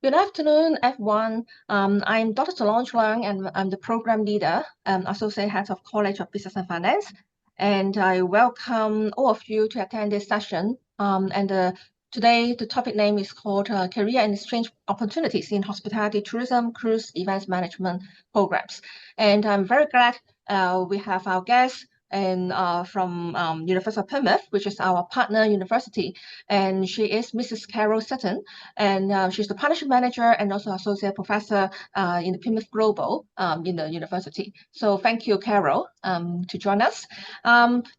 Good afternoon, everyone. I'm Dr. Solange Leung, and I'm the program leader, Associate Head of College of Business and Finance. And I welcome all of you to attend this session. Today, the topic name is called Career and Exchange Opportunities in Hospitality, Tourism, Cruise, Events Management Programs. And I'm very glad we have our guest from University of Plymouth, which is our partner university. And she is Mrs. Carol Sutton. And she's the partnership manager and also associate professor in the Plymouth Global in the university. So thank you, Carol, to join us.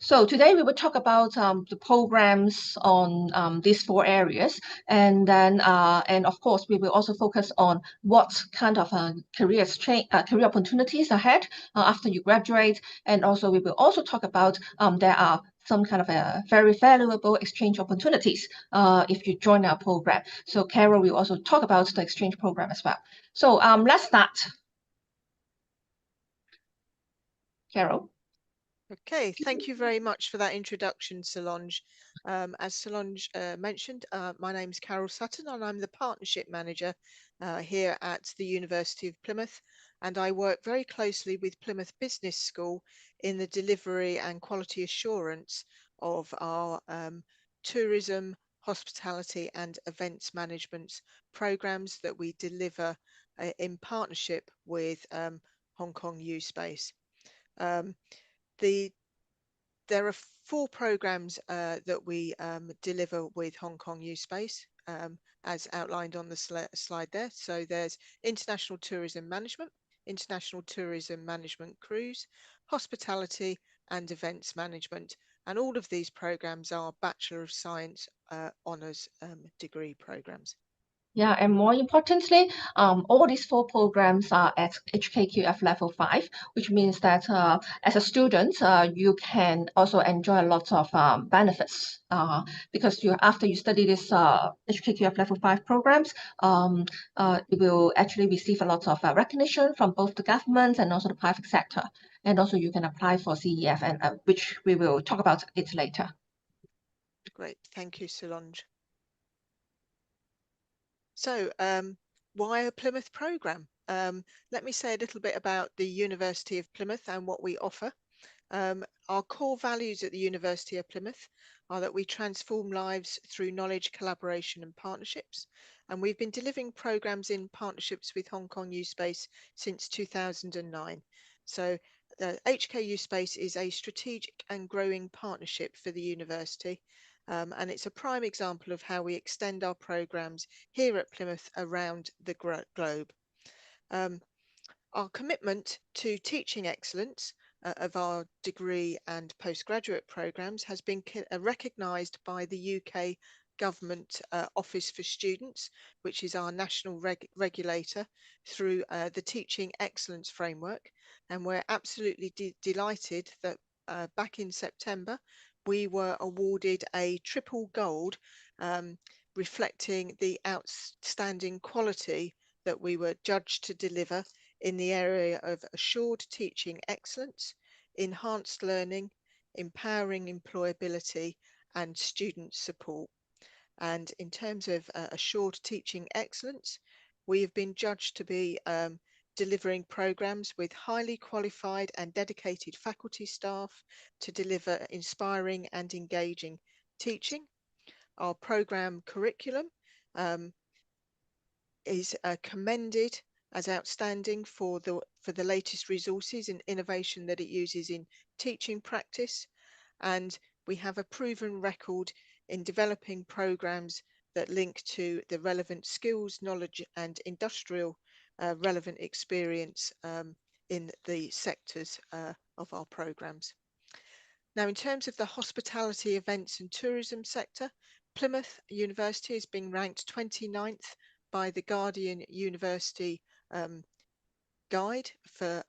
So today we will talk about the programs on these four areas, and of course we will also focus on what kind of career opportunities ahead after you graduate, and also we will also talk about there are some kind of a very valuable exchange opportunities if you join our program. So Carol will also talk about the exchange program as well. So let's start. Carol. Okay, thank you very much for that introduction, Solange. As Solange mentioned, my name is Carol Sutton and I'm the Partnership Manager here at the University of Plymouth, and I work very closely with Plymouth Business School in the delivery and quality assurance of our tourism, hospitality and events management programs that we deliver in partnership with Hong Kong U Space. Um, there are four programs that we deliver with Hong Kong U Space, as outlined on the slide there. So there's International Tourism Management, International Tourism Management Cruise, Hospitality and Events Management. And all of these programs are Bachelor of Science honours degree programs. Yeah, and more importantly, all these four programs are at HKQF level 5, which means that as a student, you can also enjoy a lot of benefits because after you study this HKQF level 5 programs, you will actually receive a lot of recognition from both the government and also the private sector. And also you can apply for CEF, and which we will talk about it later. Great, thank you, Solange. So, why a Plymouth programme? Let me say a little bit about the University of Plymouth and what we offer. Our core values at the University of Plymouth are that we transform lives through knowledge, collaboration and partnerships. And we've been delivering programmes in partnerships with Hong Kong U Space since 2009. So HKU Space is a strategic and growing partnership for the university. And it's a prime example of how we extend our programmes here at Plymouth around the globe. Our commitment to teaching excellence of our degree and postgraduate programmes has been recognised by the UK Government Office for Students, which is our national regulator, through the Teaching Excellence Framework. And we're absolutely delighted that back in September, we were awarded a triple gold, reflecting the outstanding quality that we were judged to deliver in the area of assured teaching excellence, enhanced learning, empowering employability and student support. And in terms of assured teaching excellence, we have been judged to be delivering programs with highly qualified and dedicated faculty staff to deliver inspiring and engaging teaching. Our program curriculum is commended as outstanding for the latest resources and innovation that it uses in teaching practice, and we have a proven record in developing programs that link to the relevant skills, knowledge and industrial relevant experience in the sectors of our programs. Now, in terms of the hospitality, events and tourism sector, Plymouth University is being ranked 29th by the Guardian University Guide for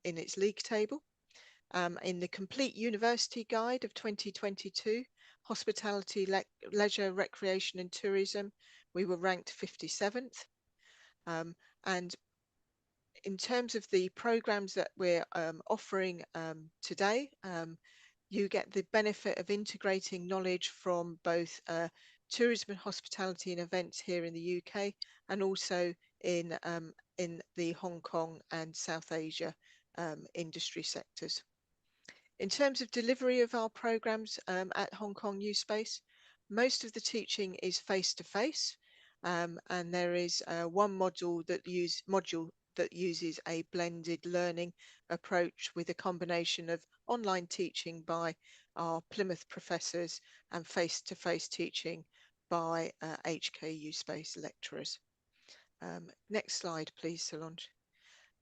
in its league table. In the Complete University Guide of 2022, Hospitality, Leisure, Recreation and Tourism, we were ranked 57th. And in terms of the programs that we're offering today, you get the benefit of integrating knowledge from both tourism and hospitality and events here in the UK, and also in the Hong Kong and South Asia industry sectors. In terms of delivery of our programs at Hong Kong U Space, most of the teaching is face-to-face, and there is one module that uses a blended learning approach with a combination of online teaching by our Plymouth professors and face-to-face teaching by HKU Space lecturers. Next slide, please, Solange.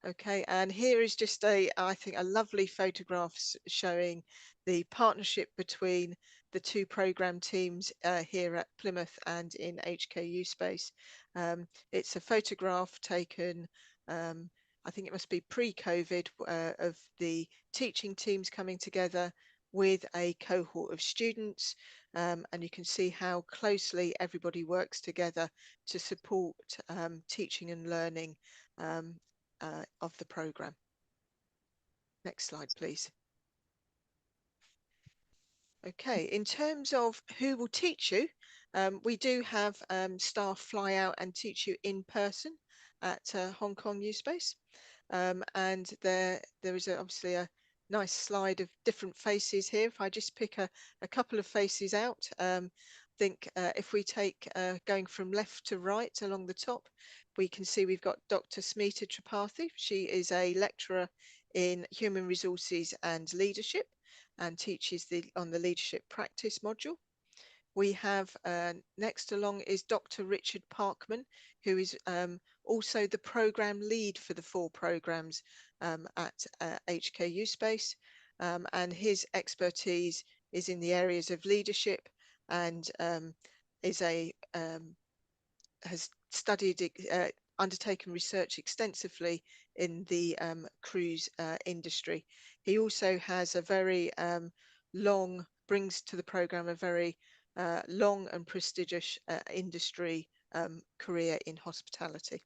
Okay, and here is just I think a lovely photograph showing the partnership between the two program teams here at Plymouth and in HKU Space. It's a photograph taken, I think it must be pre-COVID, of the teaching teams coming together with a cohort of students, and you can see how closely everybody works together to support teaching and learning of the program. Next slide, please. Okay, in terms of who will teach you, we do have staff fly out and teach you in person at Hong Kong U Space, and there is obviously a nice slide of different faces here. If I just pick a couple of faces out, I think if we take going from left to right along the top, we can see we've got Dr. Smita Tripathi. She is a lecturer in human resources and leadership and teaches on the leadership practice module. We have next along is Dr. Richard Parkman, who is also the program lead for the 4 programs at HKU Space, and his expertise is in the areas of leadership and has studied, undertaken research extensively in the cruise industry. He also has a very brings to the program a very long and prestigious industry career in hospitality.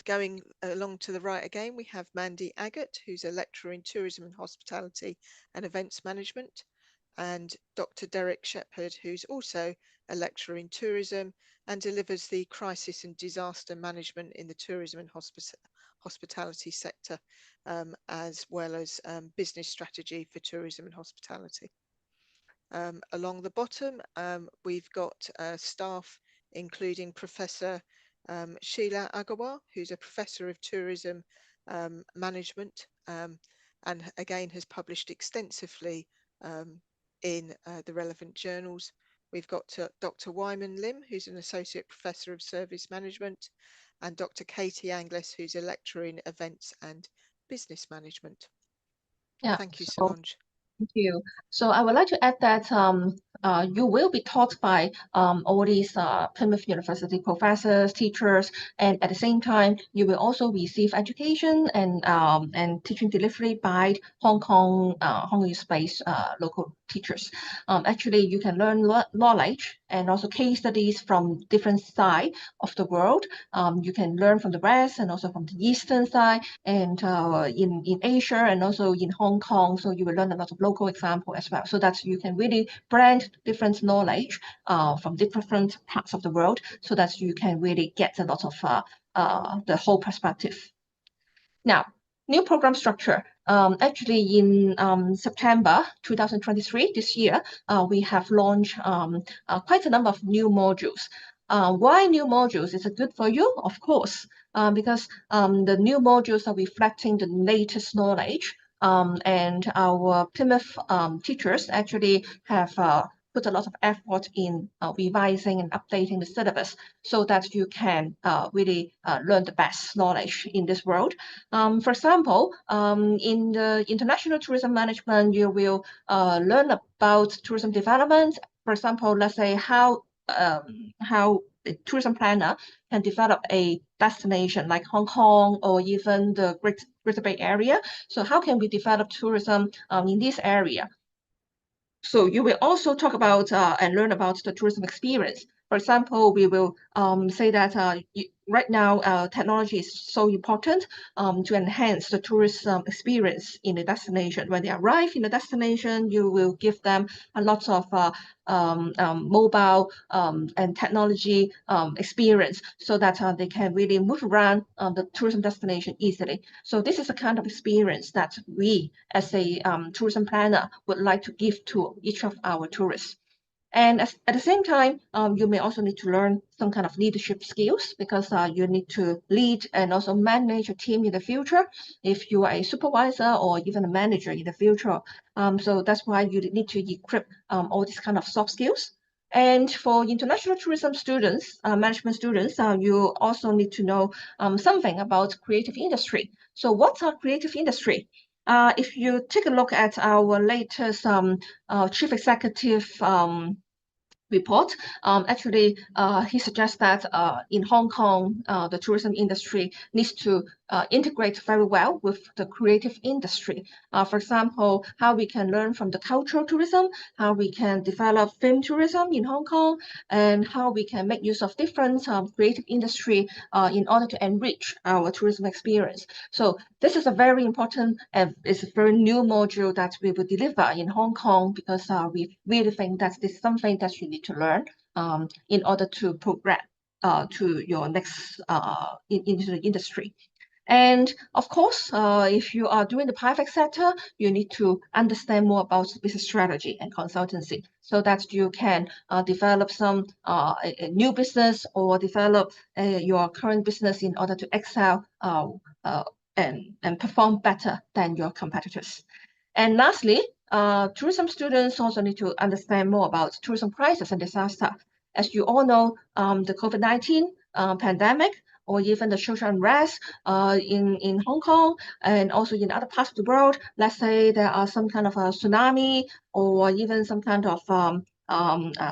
Going along to the right again, we have Mandy Agate, who's a lecturer in tourism and hospitality and events management, and Dr. Derek Shepherd, who's also a lecturer in tourism and delivers the crisis and disaster management in the tourism and hospitality sector, as well as business strategy for tourism and hospitality. Along the bottom, we've got staff including Professor Sheila Agarwal, who's a professor of tourism management, and again has published extensively in the relevant journals. We've got Dr. Wyman Lim, who's an associate professor of service management, and Dr. Katie Anglis, who's a lecturer in events and business management. Yeah. Thank you, Solange. Thank you. So I would like to add that you will be taught by all these Plymouth University professors, teachers, and at the same time, you will also receive education and teaching delivery by Hong Kong Space local teachers. Actually, you can learn knowledge and also case studies from different sides of the world. You can learn from the West and also from the Eastern side, and in Asia and also in Hong Kong. So you will learn a lot of local example as well, so that you can really blend different knowledge from different parts of the world, so that you can really get a lot of the whole perspective. Now, new program structure. Actually, in September 2023, this year, we have launched quite a number of new modules. Why new modules? Is it good for you? Of course, because the new modules are reflecting the latest knowledge, and our Plymouth teachers actually have put a lot of effort in revising and updating the syllabus, so that you can really learn the best knowledge in this world. For example, in the international tourism management, you will learn about tourism development. For example, let's say how a tourism planner can develop a destination like Hong Kong or even the Greater Bay Area. So how can we develop tourism in this area? So you will also talk about and learn about the tourism experience. For example, we will say that right now technology is so important to enhance the tourism experience in the destination. When they arrive in the destination, you will give them a lot of mobile and technology experience so that they can really move around the tourism destination easily. So this is a kind of experience that we as a tourism planner would like to give to each of our tourists. And at the same time, you may also need to learn some kind of leadership skills because you need to lead and also manage a team in the future if you are a supervisor or even a manager in the future. So that's why you need to equip all these kind of soft skills. And for international tourism students, management students, you also need to know something about creative industry. So what's our creative industry? If you take a look at our latest chief executive report, actually, he suggests that in Hong Kong, the tourism industry needs to integrate very well with the creative industry. For example, how we can learn from the cultural tourism, how we can develop film tourism in Hong Kong, and how we can make use of different creative industry in order to enrich our tourism experience. So this is a very important and it's a very new module that we will deliver in Hong Kong because we really think that this is something that you need to learn in order to progress to your next into the industry. And of course, if you are doing the private sector, you need to understand more about business strategy and consultancy so that you can develop some a new business or develop your current business in order to excel and perform better than your competitors. And lastly, tourism students also need to understand more about tourism crisis and disaster. As you all know, the COVID-19 pandemic or even the social unrest in Hong Kong and also in other parts of the world. Let's say there are some kind of a tsunami or even some kind of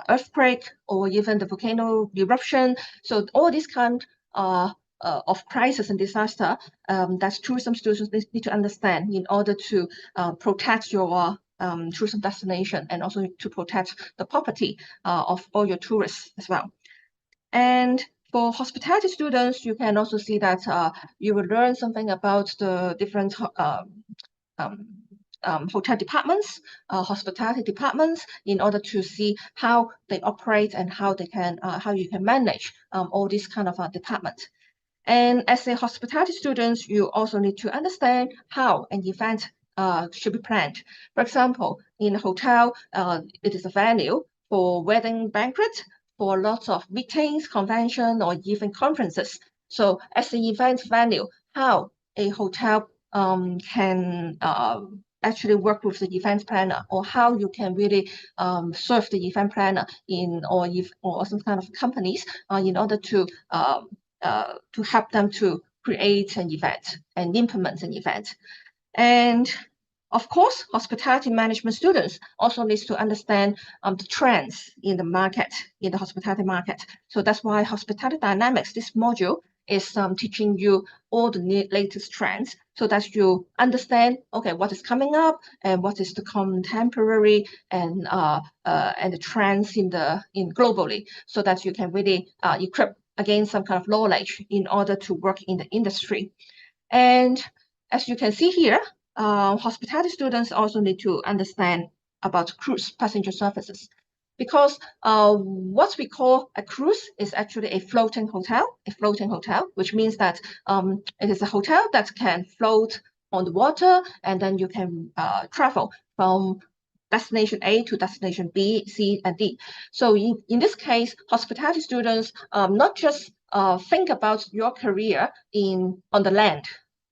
earthquake or even the volcano eruption. So all these kind of crisis and disaster that tourism students need to understand in order to protect your tourism destination and also to protect the property of all your tourists as well. And for hospitality students, you can also see that you will learn something about the different hotel departments, hospitality departments, in order to see how they operate and how they can how you can manage all these kind of departments. And as a hospitality student, you also need to understand how an event should be planned. For example, in a hotel, it is a venue for wedding banquet, for lots of meetings, convention, or even conferences. So as an event venue, how a hotel can actually work with the event planner or how you can really serve the event planner in or some kind of companies in order to help them to create an event and implement an event. And of course, hospitality management students also needs to understand the trends in the market, in the hospitality market. So that's why Hospitality Dynamics, this module, is teaching you all the latest trends so that you understand, okay, what is coming up and what is the contemporary and the trends in globally, so that you can really equip against some kind of knowledge in order to work in the industry. And as you can see here, hospitality students also need to understand about cruise passenger services because what we call a cruise is actually a floating hotel, which means that it is a hotel that can float on the water and then you can travel from destination A to destination B, C, and D. So in this case, hospitality students not just think about your career on the land,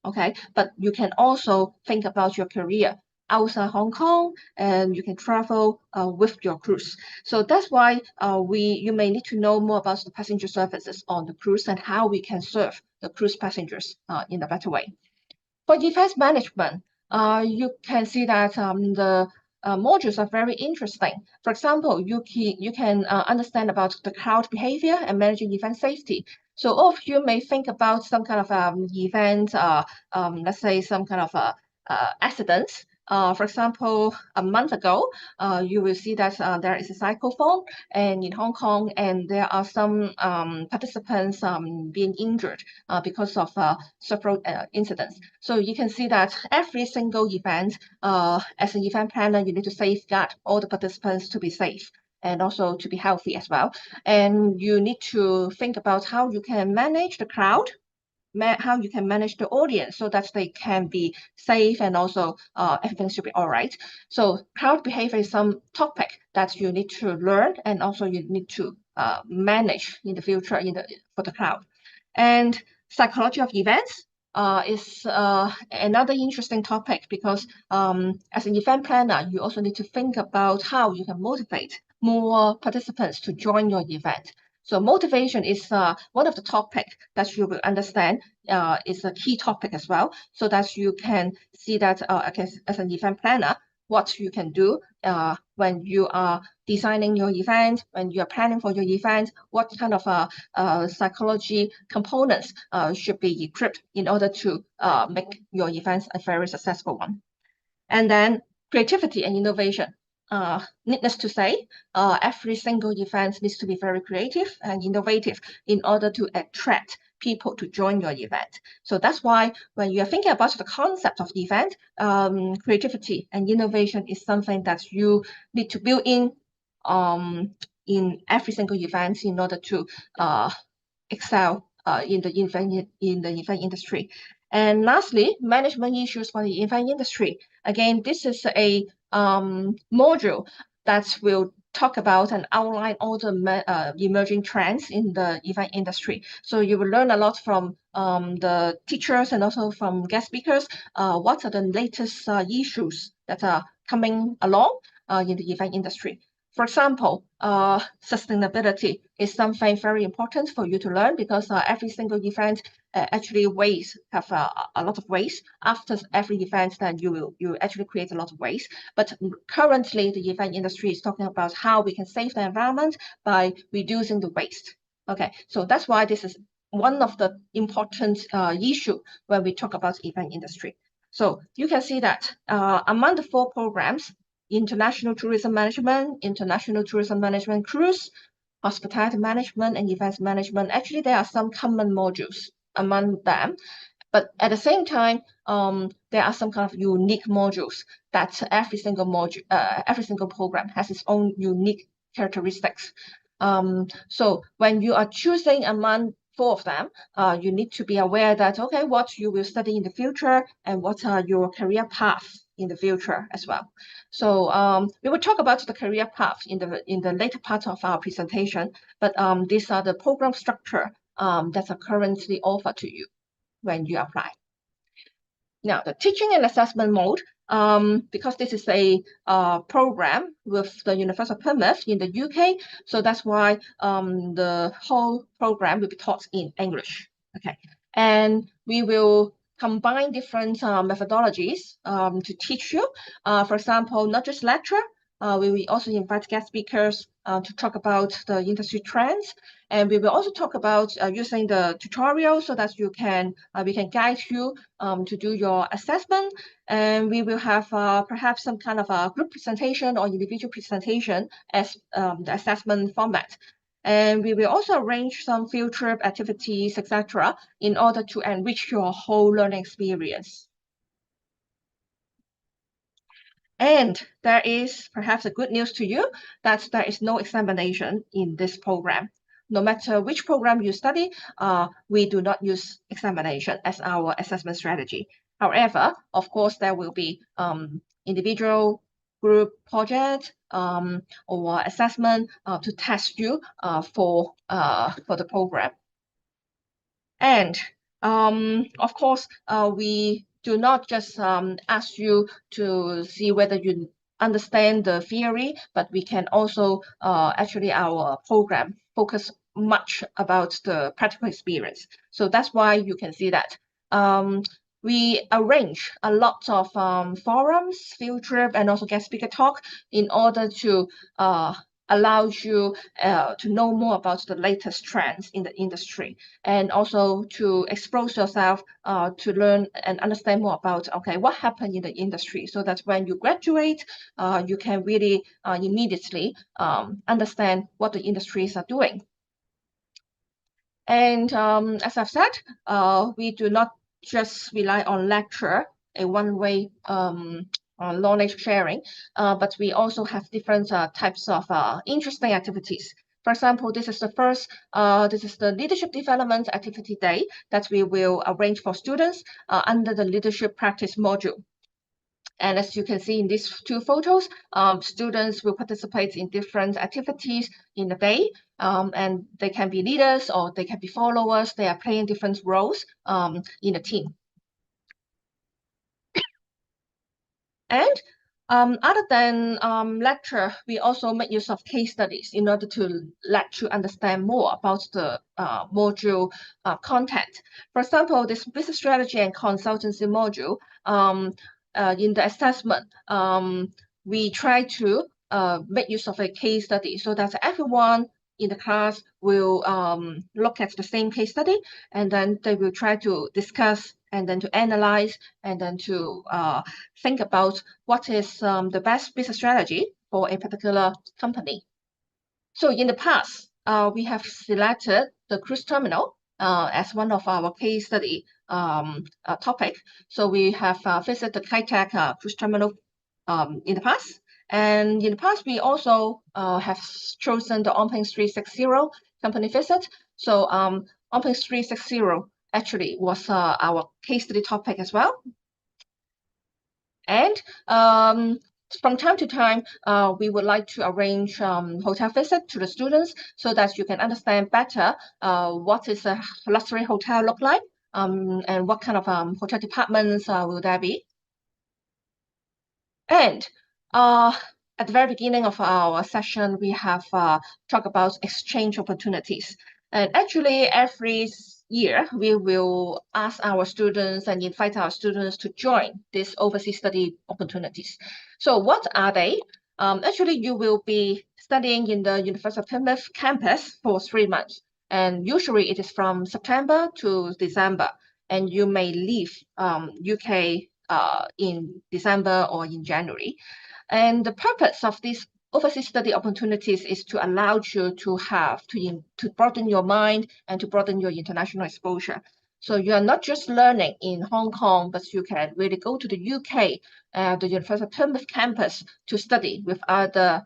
okay, but you can also think about your career outside Hong Kong, and you can travel with your cruise. So that's why you may need to know more about the passenger services on the cruise and how we can serve the cruise passengers in a better way. For defense management, you can see that the modules are very interesting. For example, you can understand about the crowd behavior and managing event safety. So all of you may think about some kind of event, let's say some kind of accidents. For example, a month ago, you will see that there is a cyclone and in Hong Kong, and there are some participants being injured because of several incidents. So you can see that every single event, as an event planner, you need to safeguard all the participants to be safe and also to be healthy as well. And you need to think about how you can manage the crowd, how you can manage the audience so that they can be safe and also everything should be all right. So crowd behavior is some topic that you need to learn and also you need to manage in the future for the crowd. And psychology of events is another interesting topic because as an event planner, you also need to think about how you can motivate more participants to join your event. So motivation is one of the topics that you will understand is a key topic as well, so that you can see that as an event planner, what you can do when you are designing your event, when you are planning for your event, what kind of psychology components should be equipped in order to make your events a very successful one. And then creativity and innovation. Needless to say, every single event needs to be very creative and innovative in order to attract people to join your event. So that's why when you are thinking about the concept of the event, creativity and innovation is something that you need to build in every single event in order to excel in the event industry. And lastly, management issues for the event industry. Again, this is a module that will talk about and outline all the emerging trends in the event industry. So you will learn a lot from the teachers and also from guest speakers. What are the latest issues that are coming along in the event industry? For example, sustainability is something very important for you to learn because every single event actually have a lot of waste. After every event, then you actually create a lot of waste. But currently, the event industry is talking about how we can save the environment by reducing the waste. Okay, so that's why this is one of the important issue when we talk about event industry. So you can see that among the 4 programs, international tourism management cruise, hospitality management, and events management. Actually, there are some common modules among them. But at the same time, there are some kind of unique modules that every single program has its own unique characteristics. So when you are choosing among 4 of them, you need to be aware that, okay, what you will study in the future and what are your career paths in the future as well. So we will talk about the career path in the later part of our presentation, but these are the program structure that are currently offered to you when you apply. Now, the teaching and assessment mode, because this is a program with the University of Plymouth in the UK, so that's why the whole program will be taught in English. Okay, and we will combine different methodologies to teach you. For example, not just lecture, we will also invite guest speakers to talk about the industry trends, and we will also talk about using the tutorial so that we can guide you to do your assessment. And we will have perhaps some kind of a group presentation or individual presentation as the assessment format. And we will also arrange some field trip activities, etc., in order to enrich your whole learning experience. And there is perhaps a good news to you that there is no examination in this program. No matter which program you study, we do not use examination as our assessment strategy. However, of course, there will be individual, group project or assessment to test you for the program. And of course, we do not just ask you to see whether you understand the theory, but we can also actually our program focus much about the practical experience. So that's why you can see that we arrange a lot of forums, field trip, and also guest speaker talk in order to allows you to know more about the latest trends in the industry, and also to expose yourself to learn and understand more about, okay, what happened in the industry, so that when you graduate, you can really immediately understand what the industries are doing. And as I've said, we do not just rely on lecture, a one-way knowledge sharing, but we also have different types of interesting activities. For example, this is the Leadership Development Activity Day that we will arrange for students under the Leadership Practice module. And as you can see in these two photos, students will participate in different activities in the day, and they can be leaders or they can be followers. They are playing different roles in the team. And other than lecture, we also make use of case studies in order to let you understand more about the module content. For example, this business strategy and consultancy module, in the assessment, we try to make use of a case study so that everyone in the class will look at the same case study, and then they will try to discuss and then to analyze and then to think about what is the best business strategy for a particular company. So in the past, we have selected the cruise terminal as one of our case study topic. So we have visited the Kai-Tak cruise terminal in the past. And in the past, we also have chosen the Onping 360 company visit. So Onping 360 actually was our case study topic as well. And from time to time, we would like to arrange hotel visit to the students so that you can understand better what is a luxury hotel look like, and what kind of hotel departments will there be. And at the very beginning of our session, we have talked about exchange opportunities. And actually, every year, we will ask our students and invite our students to join these overseas study opportunities. So what are they? Actually, you will be studying in the University of Plymouth campus for 3 months. And usually it is from September to December. And you may leave UK in December or in January. And the purpose of these overseas study opportunities is to allow you to broaden your mind and to broaden your international exposure. So you are not just learning in Hong Kong, but you can really go to the UK, the University of Plymouth campus to study with other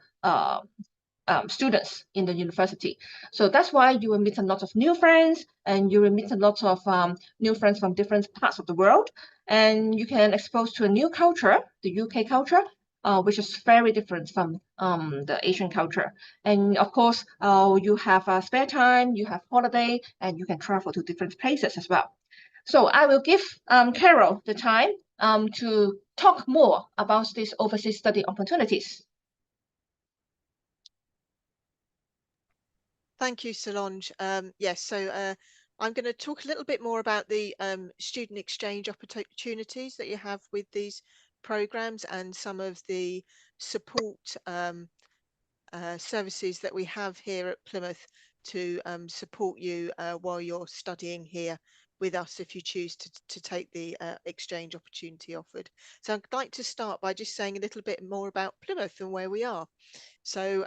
students in the university. So that's why you will meet a lot of new friends, and you will meet a lot of new friends from different parts of the world. And you can expose to a new culture, the UK culture, which is very different from the Asian culture. And of course, you have spare time, you have holiday, and you can travel to different places as well. So I will give Carol the time to talk more about these overseas study opportunities. Thank you, Solange. Yes, so I'm going to talk a little bit more about the student exchange opportunities that you have with these programs and some of the support services that we have here at Plymouth to support you while you're studying here with us if you choose to take the exchange opportunity offered. So I'd like to start by just saying a little bit more about Plymouth and where we are. So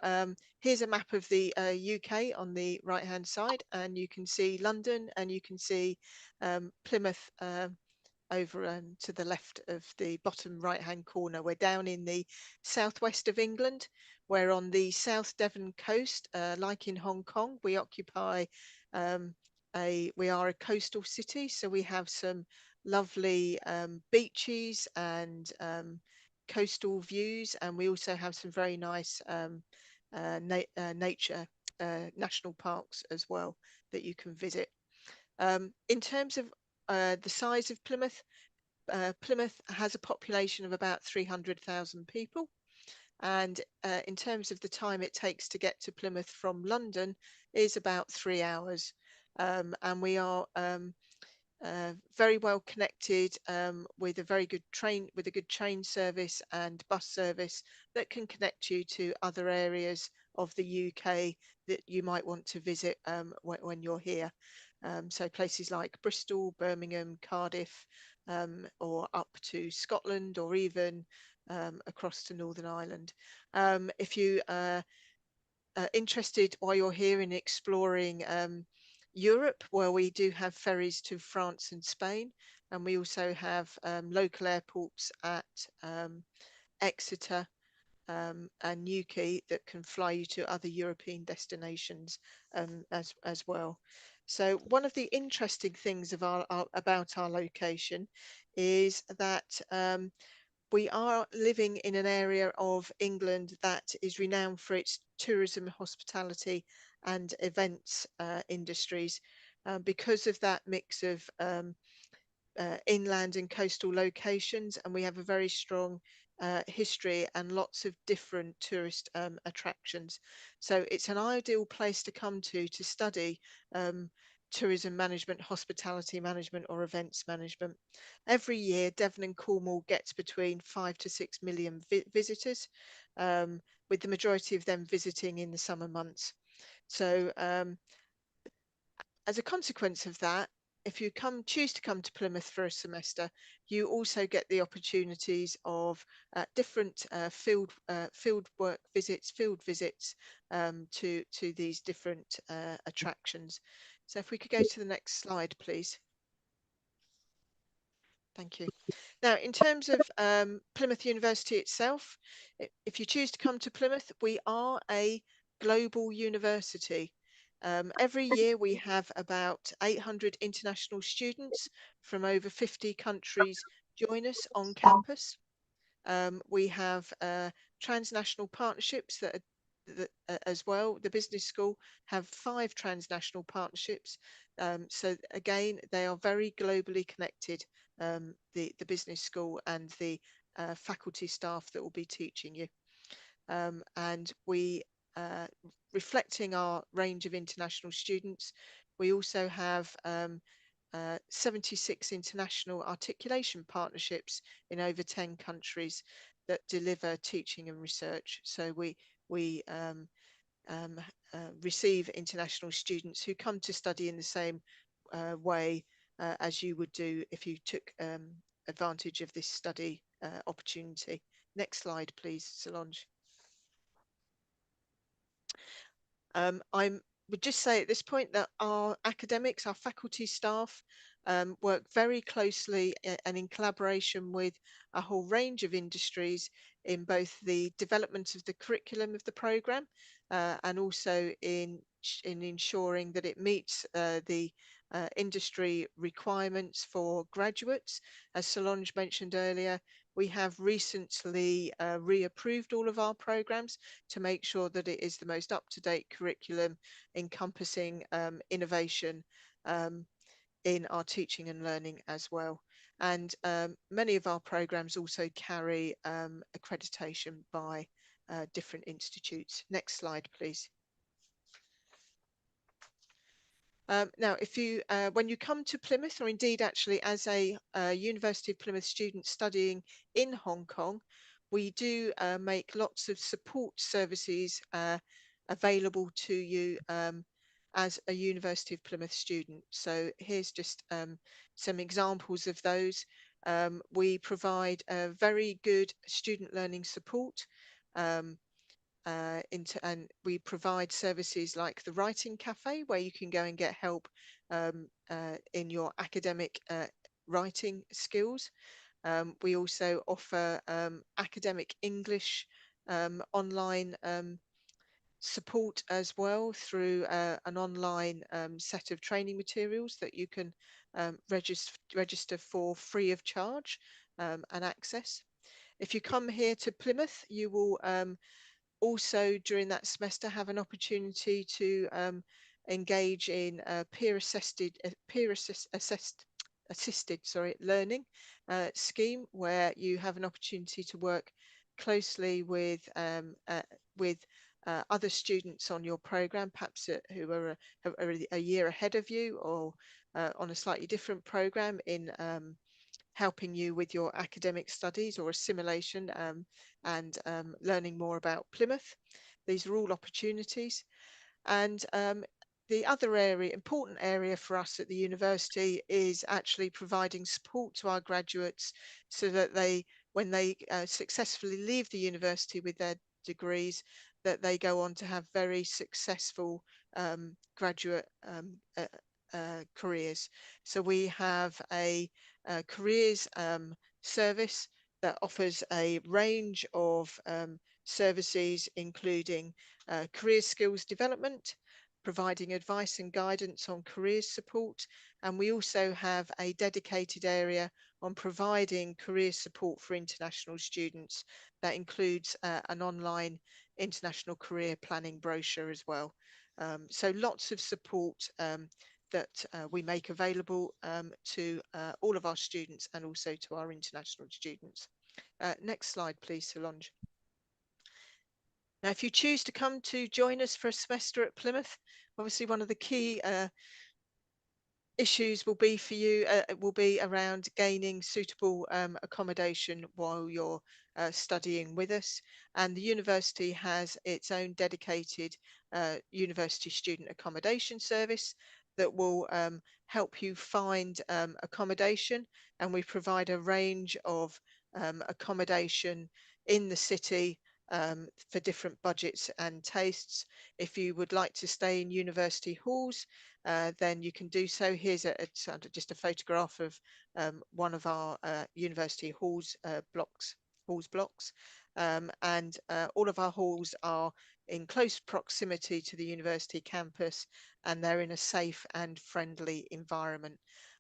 here's a map of the UK on the right hand side, and you can see London and you can see Plymouth over to the left of the bottom right hand corner. We're down in the southwest of England. We're on the South Devon coast, like in Hong Kong. We occupy we are a coastal city, so we have some lovely beaches and coastal views, and we also have some very nice nature national parks as well that you can visit. In terms of the size of Plymouth, Plymouth has a population of about 300,000 people. And in terms of the time it takes to get to Plymouth from London is about 3 hours. And we are very well connected with a very good train service and bus service that can connect you to other areas of the UK that you might want to visit when you're here. So places like Bristol, Birmingham, Cardiff, or up to Scotland, or even across to Northern Ireland. If you interested while you're here in exploring Europe, where we do have ferries to France and Spain, and we also have local airports at Exeter and Newquay that can fly you to other European destinations as well. So one of the interesting things of about our location is that we are living in an area of England that is renowned for its tourism, hospitality, and events industries. Because of that mix of inland and coastal locations, and we have a very strong history and lots of different tourist attractions. So it's an ideal place to come to study tourism management, hospitality management, or events management. Every year, Devon and Cornwall gets between 5 to 6 million visitors, with the majority of them visiting in the summer months. So as a consequence of that, if you choose to come to Plymouth for a semester, you also get the opportunities of different field work visits, field visits to these different attractions. So if we could go to the next slide, please. Thank you. Now, in terms of Plymouth University itself, if you choose to come to Plymouth, we are a global university. Every year we have about 800 international students from over 50 countries join us on campus. We have transnational partnerships that as well. The business school have 5 transnational partnerships. So again, they are very globally connected, the business school and the faculty staff that will be teaching you. And we, reflecting our range of international students, we also have 76 international articulation partnerships in over 10 countries that deliver teaching and research. So we receive international students who come to study in the same way as you would do if you took advantage of this study opportunity. Next slide, please, Solange. I would just say at this point that our academics, our faculty staff, work very closely and in collaboration with a whole range of industries in both the development of the curriculum of the programme and also in ensuring that it meets the industry requirements for graduates. As Solange mentioned earlier, we have recently reapproved all of our programs to make sure that it is the most up-to-date curriculum encompassing innovation in our teaching and learning as well. And many of our programs also carry accreditation by different institutes. Next slide, please. Now, if you, when you come to Plymouth, or indeed actually as a University of Plymouth student studying in Hong Kong, we do make lots of support services available to you as a University of Plymouth student. So here's just some examples of those. We provide very good student learning support. And we provide services like the Writing Cafe, where you can go and get help in your academic writing skills. We also offer academic English online support as well through an online set of training materials that you can register for free of charge and access. If you come here to Plymouth, you will also during that semester have an opportunity to engage in assisted learning scheme, where you have an opportunity to work closely with other students on your program, perhaps who are a year ahead of you, or on a slightly different program in helping you with your academic studies or assimilation and learning more about Plymouth. These are all opportunities. And the other important area for us at the university is actually providing support to our graduates so that when they successfully leave the university with their degrees, that they go on to have very successful graduate careers. So we have a careers service that offers a range of services, including career skills development, providing advice and guidance on career support. And we also have a dedicated area on providing career support for international students. That includes an online international career planning brochure as well. So lots of support that we make available to all of our students and also to our international students. Next slide, please, Solange. Now, if you choose to come to join us for a semester at Plymouth, obviously one of the key issues will be for you will be around gaining suitable accommodation while you're studying with us, and the university has its own dedicated university student accommodation service that will help you find accommodation, and we provide a range of accommodation in the city for different budgets and tastes. If you would like to stay in university halls, then you can do so. Here's just a photograph of one of our university halls blocks. And all of our halls are in close proximity to the university campus, and they're in a safe and friendly environment.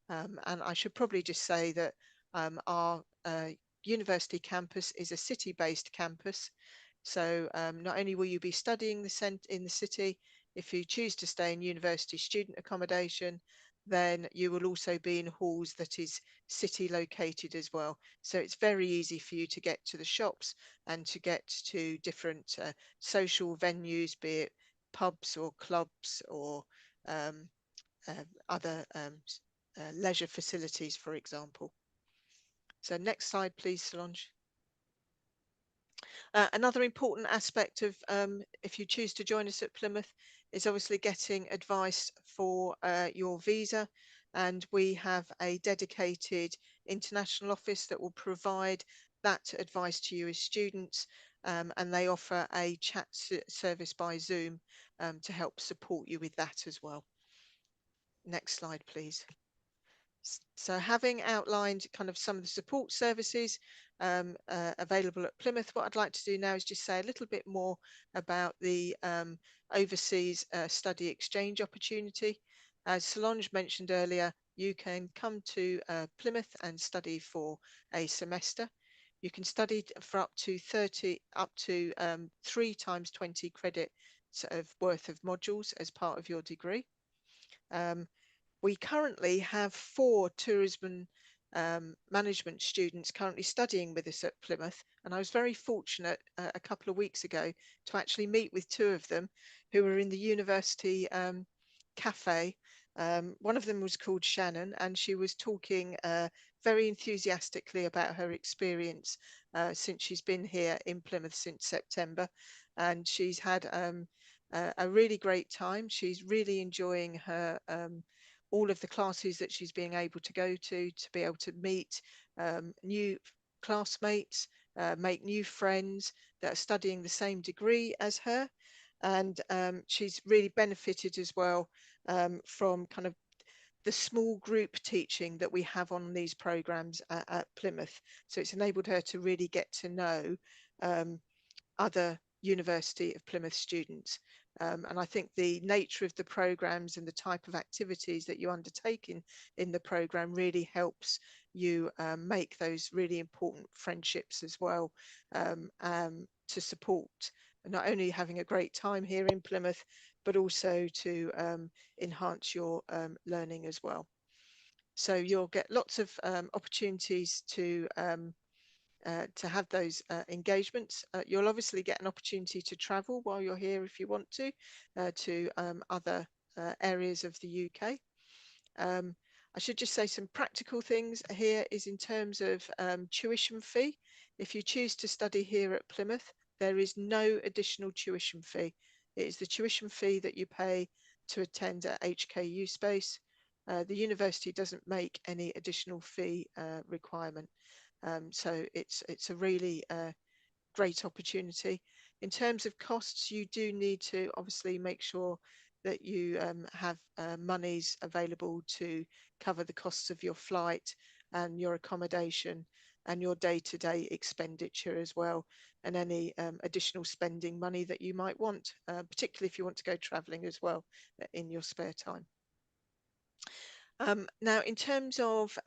And I should probably just say that our university campus is a city-based campus. So not only will you be studying in the city, if you choose to stay in university student accommodation, then you will also be in halls that is city located as well. So it's very easy for you to get to the shops and to get to different social venues, be it pubs or clubs or um, other leisure facilities, for example. So next slide, please, Solange. Another important aspect of if you choose to join us at Plymouth is obviously getting advice for your visa, and we have a dedicated international office that will provide that advice to you as students, and they offer a chat service by Zoom to help support you with that as well. Next slide, please. So having outlined kind of some of the support services available at Plymouth, what I'd like to do now is just say a little bit more about the overseas study exchange opportunity. As Solange mentioned earlier, you can come to Plymouth and study for a semester. You can study for up to 3 times 20 credits of worth of modules as part of your degree. We currently have 4 tourism management students currently studying with us at Plymouth, and I was very fortunate a couple of weeks ago to actually meet with 2 of them who were in the university cafe. One of them was called Shannon, and she was talking very enthusiastically about her experience since she's been here in Plymouth since September, and she's had a really great time. She's really enjoying her all of the classes that she's being able to go to be able to meet new classmates, make new friends that are studying the same degree as her. And she's really benefited as well from kind of the small group teaching that we have on these programs at Plymouth. So it's enabled her to really get to know other University of Plymouth students. And I think the nature of the programs and the type of activities that you undertake in the program really helps you make those really important friendships as well, to support not only having a great time here in Plymouth, but also to enhance your learning as well. So you'll get lots of opportunities to have those engagements. You'll obviously get an opportunity to travel while you're here if you want to other areas of the UK. I should just say some practical things here is in terms of tuition fee. If you choose to study here at Plymouth, there is no additional tuition fee. It is the tuition fee that you pay to attend at HKU space. The university doesn't make any additional fee requirement. So it's a really great opportunity. In terms of costs, you do need to obviously make sure that you have monies available to cover the costs of your flight and your accommodation and your day-to-day expenditure as well, and any additional spending money that you might want, particularly if you want to go traveling as well in your spare time. Now, in terms of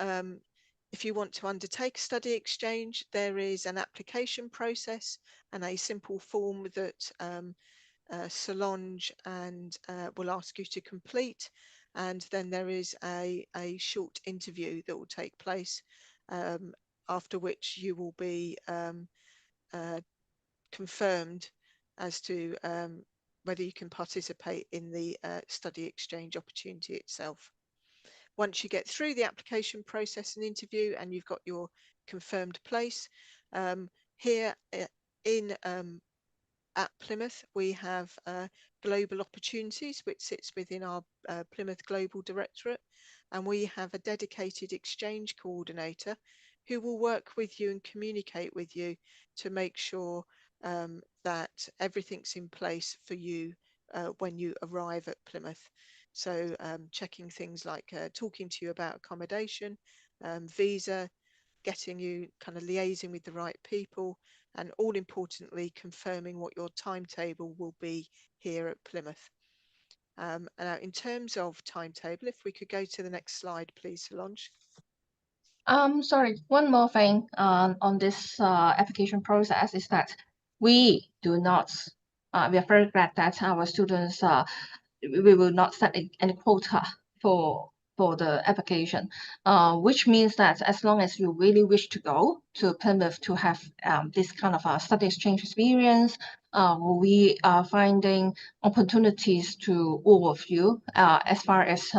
if you want to undertake a study exchange, there is an application process and a simple form that Solange and will ask you to complete. And then there is a short interview that will take place, after which you will be confirmed as to whether you can participate in the study exchange opportunity itself. Once you get through the application process and interview and you've got your confirmed place, here in at Plymouth, we have Global Opportunities, which sits within our Plymouth Global Directorate, and we have a dedicated exchange coordinator who will work with you and communicate with you to make sure that everything's in place for you when you arrive at Plymouth. So checking things like talking to you about accommodation, visa, getting you kind of liaising with the right people, and all importantly, confirming what your timetable will be here at Plymouth. Now, in terms of timetable, if we could go to the next slide, please, Solange. Sorry, one more thing on this application process is that we do not, we are very glad that our students, we will not set any quota for the application, which means that as long as you really wish to go to Plymouth to have this kind of a study exchange experience, we are finding opportunities to all of you as far as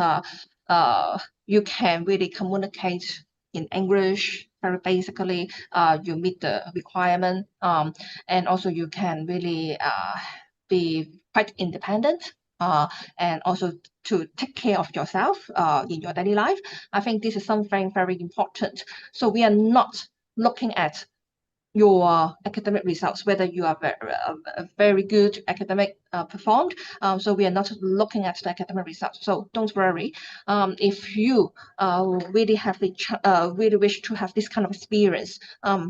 you can really communicate in English. Very basically, you meet the requirement, and also you can really be quite independent, and also to take care of yourself in your daily life. I think this is something very important. So we are not looking at your academic results, whether you are very good academic performed. So we are not looking at the academic results. So don't worry. If you really have really wish to have this kind of experience,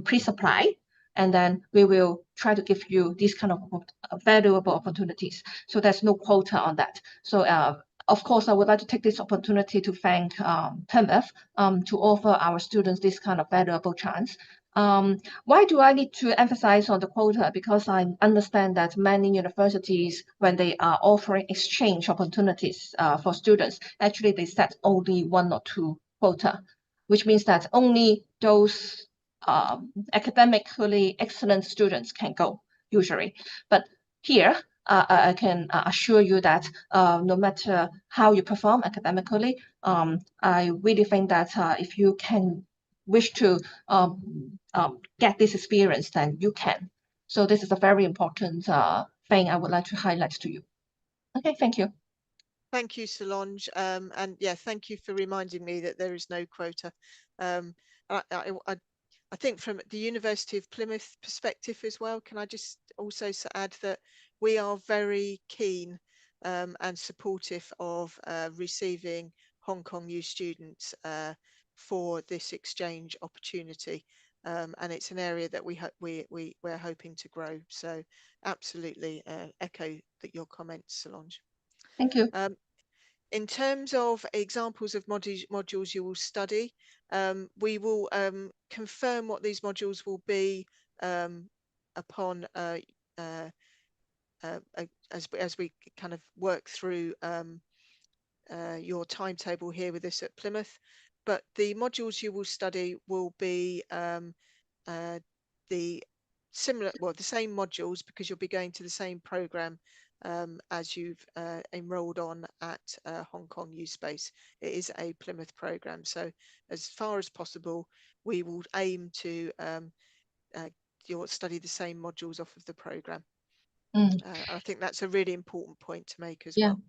please apply. And then we will try to give you these kind of valuable opportunities. So there's no quota on that. So of course, I would like to take this opportunity to thank Plymouth to offer our students this kind of valuable chance. Why do I need to emphasize on the quota? Because I understand that many universities, when they are offering exchange opportunities for students, actually they set only 1 or 2 quota, which means that only those academically excellent students can go usually. But here, I can assure you that no matter how you perform academically, I really think that if you can wish to get this experience, then you can. So this is a very important thing I would like to highlight to you. Okay, thank you. Thank you, Solange. And yeah, thank you for reminding me that there is no quota. I think from the University of Plymouth perspective as well, can I just also add that we are very keen and supportive of receiving Hong Kong U students for this exchange opportunity. And it's an area that we're hoping to grow. So absolutely echo your comments, Solange. Thank you. In terms of examples of modules you will study, we will confirm what these modules will be upon as we kind of work through your timetable here with us at Plymouth. But the modules you will study will be the same modules, because you'll be going to the same program as you've enrolled on at Hong Kong U Space. It is a Plymouth program, so as far as possible we will aim to you'll study the same modules off of the program. Mm. I think that's a really important point to make as Yeah. well.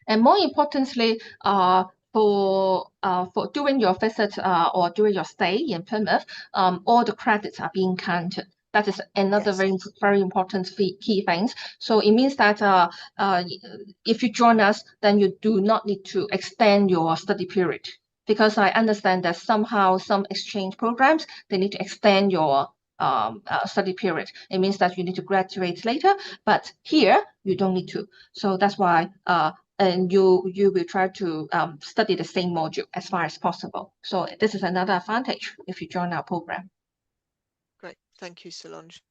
And more importantly, for during your visit or during your stay in Plymouth, all the credits are being counted. That is another Yes. very important key things. So it means that if you join us, then you do not need to extend your study period, because I understand that somehow some exchange programs, they need to extend your study period. It means that you need to graduate later, but here you don't need to. So that's why and you will try to study the same module as far as possible. So this is another advantage if you join our program. Great, thank you, Solange.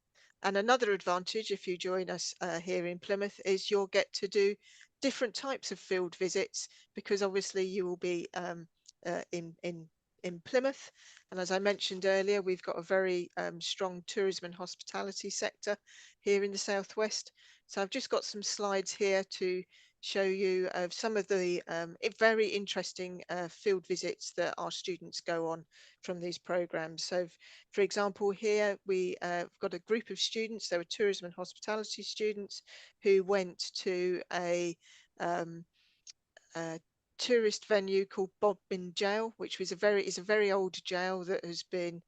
And another advantage if you join us here in Plymouth is you'll get to do different types of field visits, because obviously you will be in Plymouth. And as I mentioned earlier, we've got a very strong tourism and hospitality sector here in the Southwest. So I've just got some slides here to show you some of the very interesting field visits that our students go on from these programs. So for example, here we've got a group of students, they were tourism and hospitality students, who went to a tourist venue called Bodmin Jail, which was is a very old jail that has been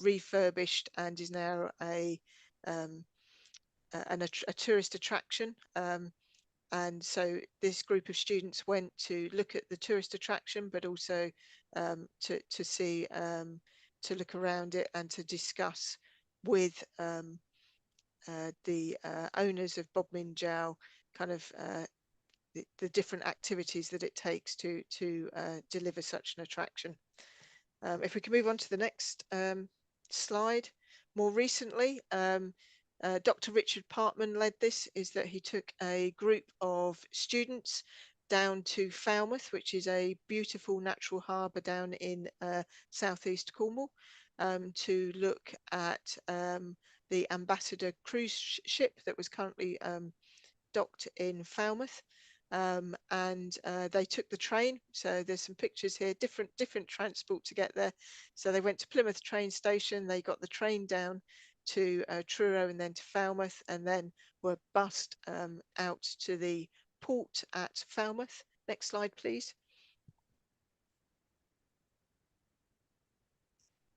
refurbished and is now a tourist attraction. And so this group of students went to look at the tourist attraction, but also to see, to look around it and to discuss with the owners of Bodmin Jail kind of the different activities that it takes to deliver such an attraction. If we can move on to the next slide. More recently, Dr. Richard Parkman led this, is that he took a group of students down to Falmouth, which is a beautiful natural harbour down in southeast Cornwall, to look at the Ambassador cruise ship that was currently docked in Falmouth. And they took the train. So there's some pictures here, different transport to get there. So they went to Plymouth train station, they got the train down to Truro and then to Falmouth, and then were bussed out to the port at Falmouth. Next slide, please.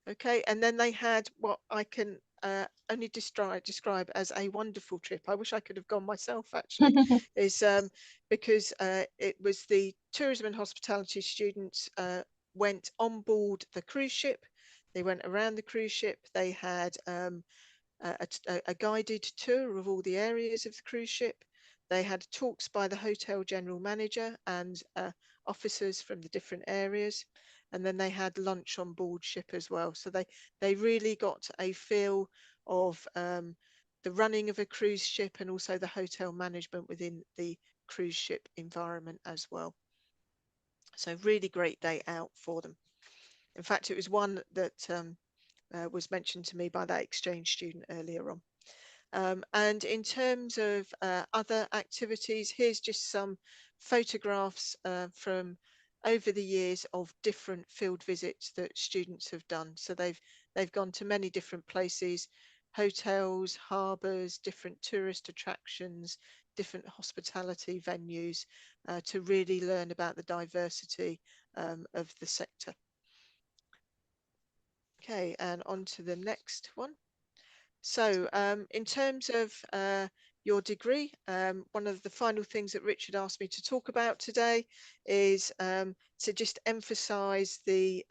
Okay, and then they had what I can only describe as a wonderful trip. I wish I could have gone myself, actually, is because it was the tourism and hospitality students went on board the cruise ship. They went around the cruise ship. They had a guided tour of all the areas of the cruise ship. They had talks by the hotel general manager and officers from the different areas. And then they had lunch on board ship as well. So they really got a feel of the running of a cruise ship and also the hotel management within the cruise ship environment as well. So really great day out for them. In fact, it was one that was mentioned to me by that exchange student earlier on. And in terms of other activities, here's just some photographs from over the years of different field visits that students have done. So they've gone to many different places, hotels, harbours, different tourist attractions, different hospitality venues, to really learn about the diversity of the sector. Okay, and on to the next one. So in terms of your degree, one of the final things that Richard asked me to talk about today is to just emphasize the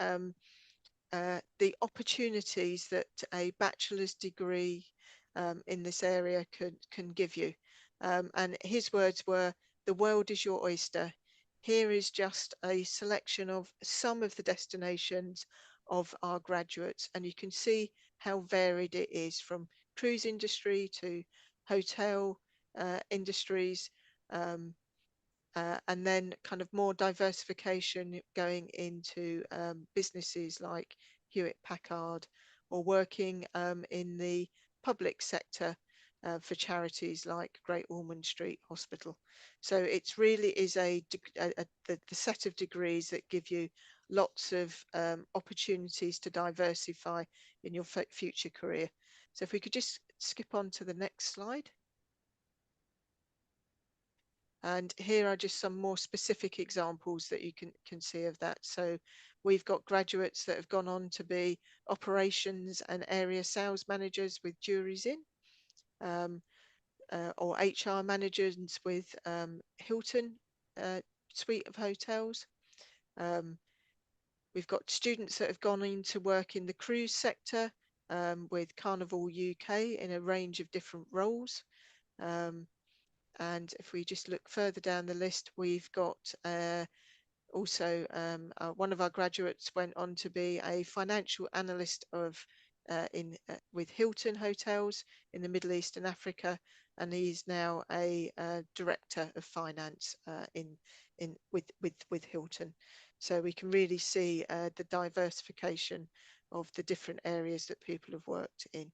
opportunities that a bachelor's degree in this area can give you. And his words were, "The world is your oyster. Here is just a selection of some of the destinations of our graduates." And you can see how varied it is, from cruise industry to hotel industries, and then kind of more diversification going into businesses like Hewitt Packard, or working in the public sector for charities like Great Ormond Street Hospital. So it's really is the set of degrees that give you lots of opportunities to diversify in your future career. So if we could just skip on to the next slide. And here are just some more specific examples that you can see of that. So we've got graduates that have gone on to be operations and area sales managers with juries in, or HR managers with Hilton suite of hotels. We've got students that have gone in to work in the cruise sector with Carnival UK in a range of different roles. And if we just look further down the list, we've got also one of our graduates went on to be a financial analyst with Hilton Hotels in the Middle East and Africa, and he's now a director of finance with Hilton. So we can really see the diversification of the different areas that people have worked in.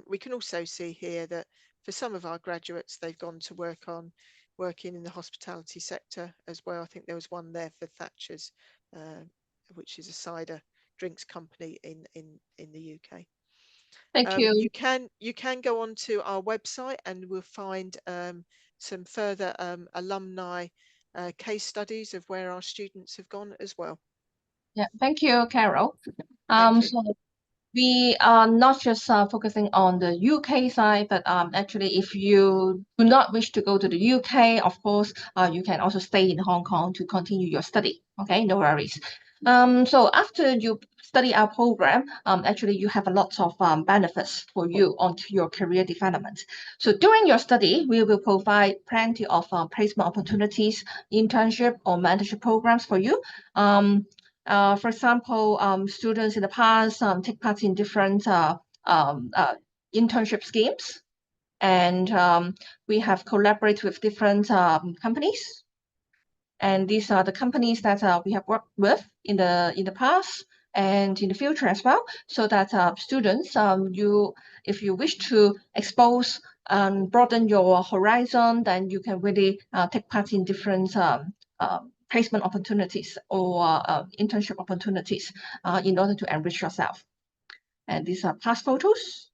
We can also see here that for some of our graduates, they've gone to working in the hospitality sector as well. I think there was one there for Thatcher's, which is a cider drinks company in the UK. Thank you. You can go onto our website and we'll find some further alumni case studies of where our students have gone as well. Yeah, thank you, Carol. Thank you. So we are not just focusing on the UK side, but actually, if you do not wish to go to the UK, of course, you can also stay in Hong Kong to continue your study. Okay, no worries. So after you study our program, actually, you have a lot of benefits for you onto your career development. So during your study, we will provide plenty of placement opportunities, internship or mentorship programs for you. For example, students in the past take part in different internship schemes, and we have collaborated with different companies. And these are the companies that we have worked with in the past and in the future as well, so that students, if you wish to expose and broaden your horizon, then you can really take part in different placement opportunities or internship opportunities in order to enrich yourself. And these are past photos.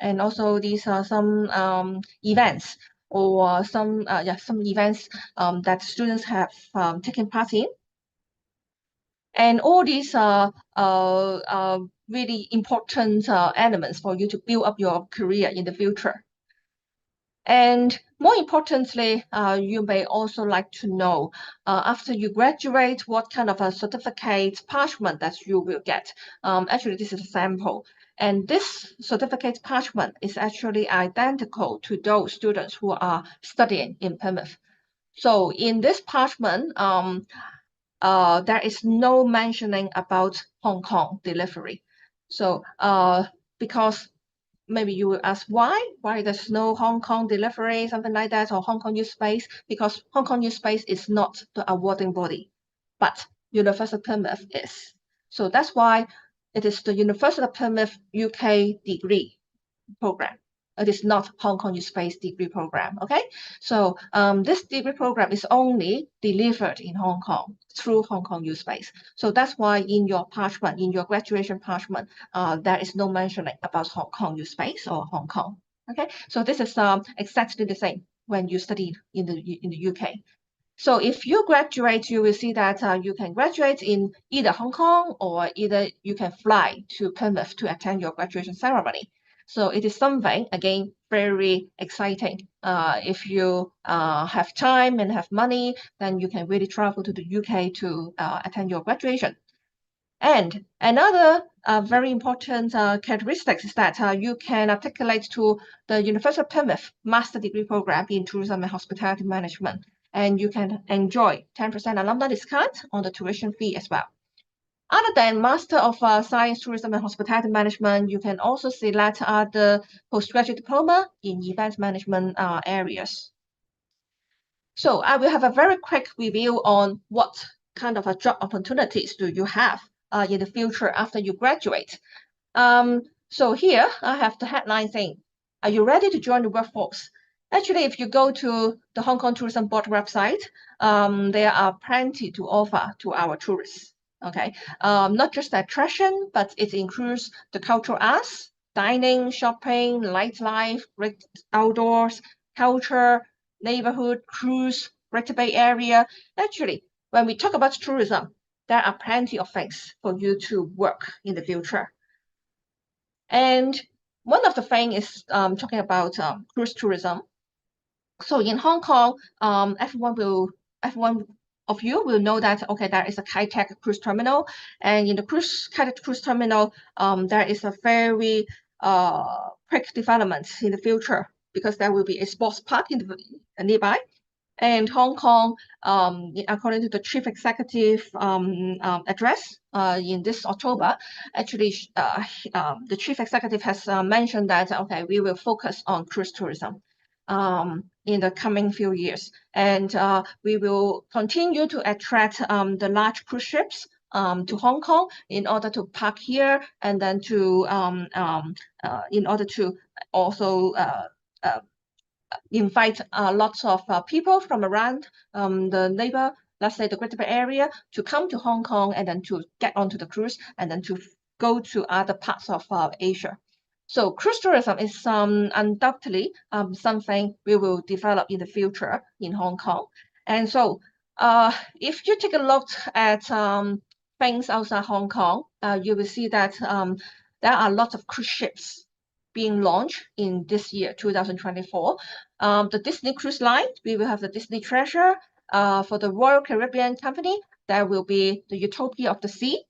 And also these are some events or some events that students have taken part in. And all these are really important elements for you to build up your career in the future. And more importantly, you may also like to know after you graduate, what kind of a certificate parchment that you will get. Actually, this is a sample. And this certificate parchment is actually identical to those students who are studying in Plymouth. So in this parchment, there is no mentioning about Hong Kong delivery. So because maybe you will ask why there's no Hong Kong delivery, something like that, or Hong Kong Youth Space, because Hong Kong Youth Space is not the awarding body, but University of Plymouth is. So that's why it is the University of Plymouth UK degree program. It is not Hong Kong Youth Space degree program, okay? So this degree program is only delivered in Hong Kong through Hong Kong Youth Space. So that's why in your parchment, in your graduation parchment, there is no mentioning about Hong Kong Youth Space or Hong Kong, okay? So this is exactly the same when you study in the UK. So if you graduate, you will see that you can graduate in either Hong Kong or either you can fly to Plymouth to attend your graduation ceremony. So it is something, again, very exciting. If you have time and have money, then you can really travel to the UK to attend your graduation. And another very important characteristic is that you can articulate to the University of Plymouth Master Degree Program in Tourism and Hospitality Management, and you can enjoy 10% alumni discount on the tuition fee as well. Other than Master of Science, Tourism and Hospitality Management, you can also select other postgraduate diploma in event management areas. So I will have a very quick review on what kind of job opportunities do you have in the future after you graduate. So here I have the headline saying, are you ready to join the workforce? Actually, if you go to the Hong Kong Tourism Board website, there are plenty to offer to our tourists. Okay, not just the attraction, but it includes the cultural arts, dining, shopping, nightlife, great outdoors, culture, neighborhood, cruise, Greater Bay Area. Actually, when we talk about tourism, there are plenty of things for you to work in the future. And one of the things is talking about cruise tourism. So in Hong Kong, everyone of you will know that okay, there is a Kai-Tak cruise terminal, and in the Kai-Tak cruise terminal, there is a very quick development in the future because there will be a sports park in the nearby. And Hong Kong, according to the chief executive address in this October, actually, the chief executive has mentioned that okay, we will focus on cruise tourism in the coming few years, and we will continue to attract the large cruise ships to Hong Kong in order to park here, and then to in order to also invite lots of people from around the neighbor, let's say the Greater Bay Area, to come to Hong Kong and then to get onto the cruise and then to go to other parts of Asia. So cruise tourism is undoubtedly something we will develop in the future in Hong Kong. And so if you take a look at things outside Hong Kong, you will see that there are lots of cruise ships being launched in this year, 2024. The Disney Cruise Line, we will have the Disney Treasure. For the Royal Caribbean Company, there will be the Utopia of the Sea.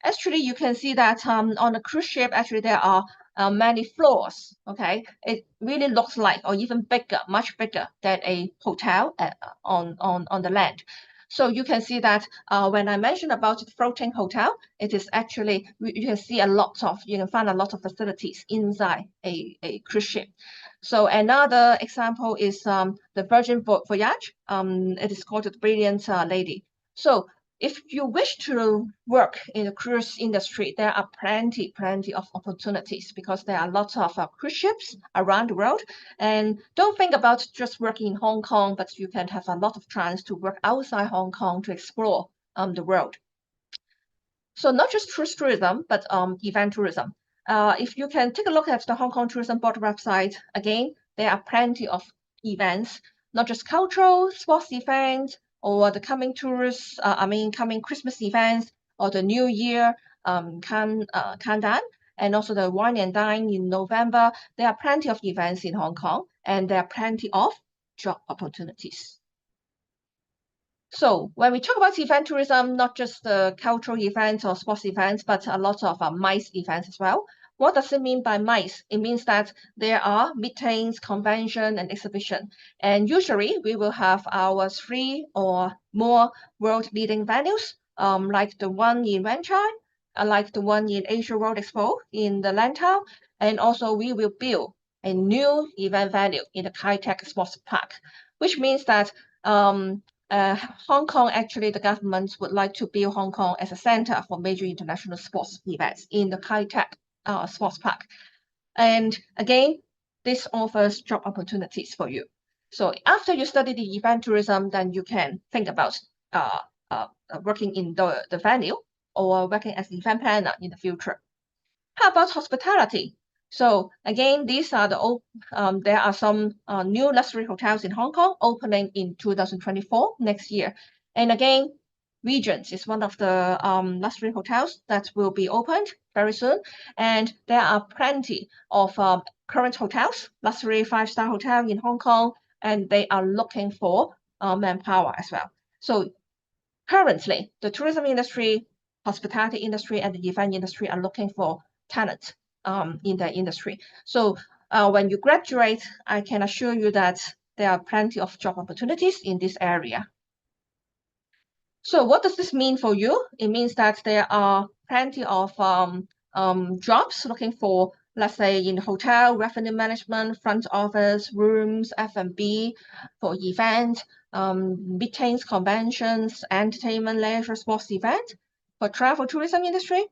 Actually, you can see that on the cruise ship, actually there are many floors. Okay, it really looks like, or even bigger, much bigger than a hotel on the land. So you can see that when I mentioned about the floating hotel, it is actually, you can see you can find a lot of facilities inside a cruise ship. So another example is the Virgin Voyage. It is called the Brilliant Lady. So if you wish to work in the cruise industry, there are plenty of opportunities because there are lots of cruise ships around the world. And don't think about just working in Hong Kong, but you can have a lot of chance to work outside Hong Kong to explore the world. So not just cruise tourism, but event tourism. If you can take a look at the Hong Kong Tourism Board website, again, there are plenty of events, not just cultural, sports events, or the coming coming Christmas events, or the New Year countdown, and also the Wine and Dine in November. There are plenty of events in Hong Kong, and there are plenty of job opportunities. So when we talk about event tourism, not just the cultural events or sports events, but a lot of MICE events as well. What does it mean by MICE? It means that there are meetings, convention, and exhibition. And usually we will have our 3 or more world-leading venues, like the one in Wenchai, like the one in Asia World Expo in the Lantau, and also we will build a new event venue in the Kai-Tak Sports Park, which means that Hong Kong, actually, the government would like to build Hong Kong as a center for major international sports events in the Kai-Tak Sports Park. And again, this offers job opportunities for you. So after you study the event tourism, then you can think about working in the venue or working as an event planner in the future. How about hospitality? So again, these are there are some new luxury hotels in Hong Kong opening in 2024 next year. And again, Regents is one of the luxury hotels that will be opened very soon. And there are plenty of current hotels, luxury 5-star hotel in Hong Kong, and they are looking for manpower as well. So currently, the tourism industry, hospitality industry, and the event industry are looking for talent in their industry. So when you graduate, I can assure you that there are plenty of job opportunities in this area. So what does this mean for you? It means that there are plenty of jobs looking for, let's say, in hotel, revenue management, front office, rooms, F&B, for events, meetings, conventions, entertainment, leisure, sports event. For travel tourism industry,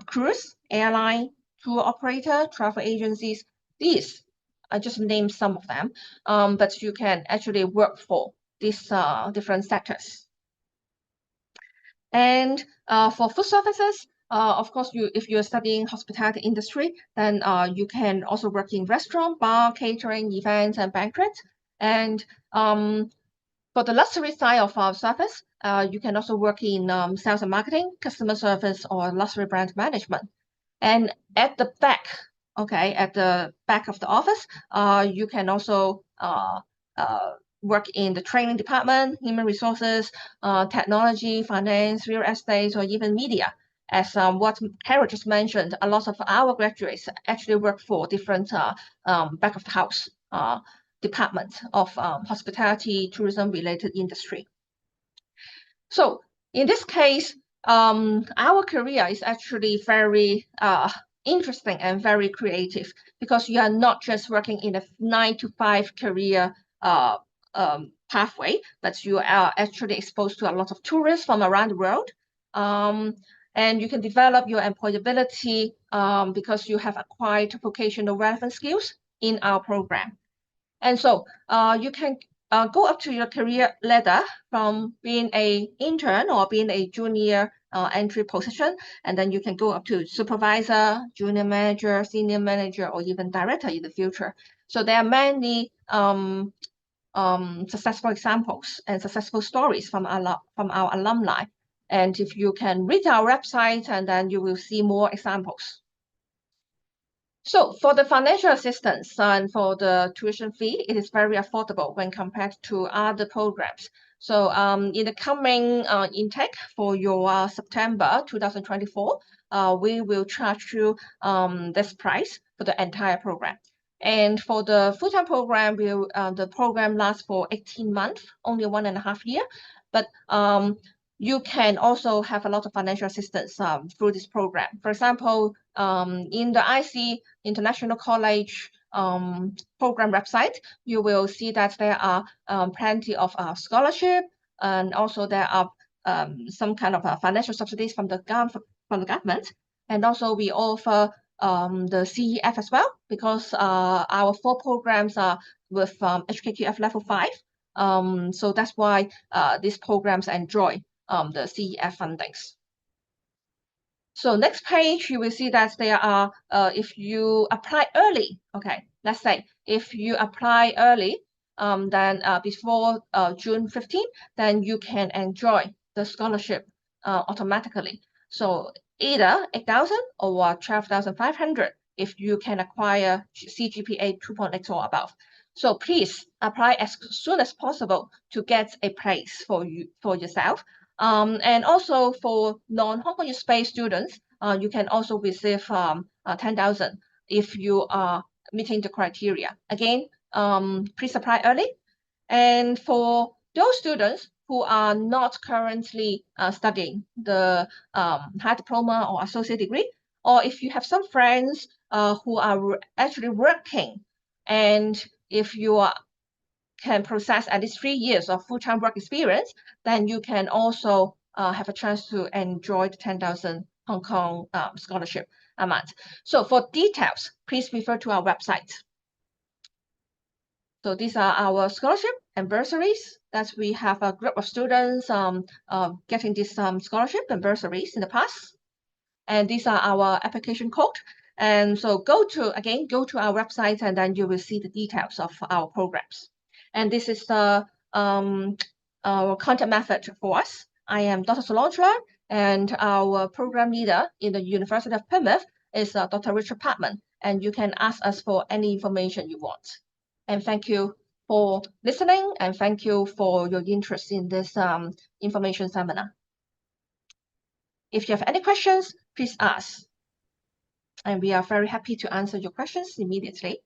cruise, airline, tour operator, travel agencies. These, I just named some of them, but you can actually work for these different sectors. And for food services, of course, if you're studying hospitality industry, then you can also work in restaurant, bar, catering, events, and banquets. And for the luxury side of our service, you can also work in sales and marketing, customer service, or luxury brand management. And at the back, okay, at the back of the office, you can also work in the training department, human resources, technology, finance, real estate, or even media. As what Carol just mentioned, a lot of our graduates actually work for different back of the house departments of hospitality, tourism related industry. So in this case, our career is actually very interesting and very creative because you are not just working in a 9-to-5 career pathway, but you are actually exposed to a lot of tourists from around the world. And you can develop your employability because you have acquired vocational relevant skills in our program. And so you can go up to your career ladder from being an intern or being a junior entry position, and then you can go up to supervisor, junior manager, senior manager, or even director in the future. So there are many successful examples and successful stories from our alumni. And if you can read our website, and then you will see more examples. So for the financial assistance and for the tuition fee, it is very affordable when compared to other programs. So in the coming intake for your September 2024, we will charge you this price for the entire program. And for the full-time program, the program lasts for 18 months, only 1.5 years. But you can also have a lot of financial assistance through this program. For example, in the IC International College program website, you will see that there are plenty of scholarship, and also there are some kind of financial subsidies from the government. And also we offer the CEF as well, because our 4 programs are with HKQF level 5. So that's why these programs enjoy the CEF fundings. So next page, you will see that there are, if you apply early, okay, let's say if you apply early, then before June 15, then you can enjoy the scholarship automatically. So either 8,000 or 12,500 if you can acquire CGPA 2.8 or above. So please apply as soon as possible to get a place for yourself. And also for non-Hong Kong space students, you can also receive 10,000 if you are meeting the criteria. Again, please apply early. And for those students who are not currently studying the high diploma or associate degree, or if you have some friends who are actually working, and if you can process at least 3 years of full-time work experience, then you can also have a chance to enjoy the 10,000 Hong Kong scholarship amount. So for details, please refer to our website. So these are our scholarship and bursaries that we have a group of students getting this scholarship and bursaries in the past. And these are our application code. And so go to our website, and then you will see the details of our programs. And this is the our contact method for us. I am Dr. Solange, and our program leader in the University of Plymouth is Dr. Richard Parkman. And you can ask us for any information you want. And thank you for listening, and thank you for your interest in this information seminar. If you have any questions, please ask. And we are very happy to answer your questions immediately.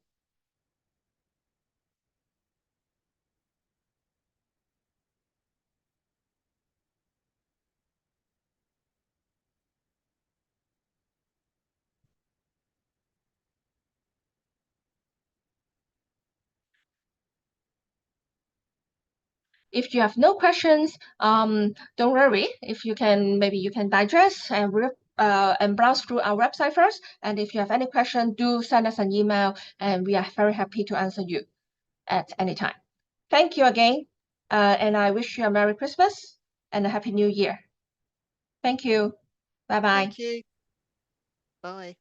If you have no questions, don't worry. If you can, maybe you can digest and browse through our website first. And if you have any question, do send us an email, and we are very happy to answer you at any time. Thank you again, and I wish you a Merry Christmas and a Happy New Year. Thank you. Bye-bye. Thank you. Bye.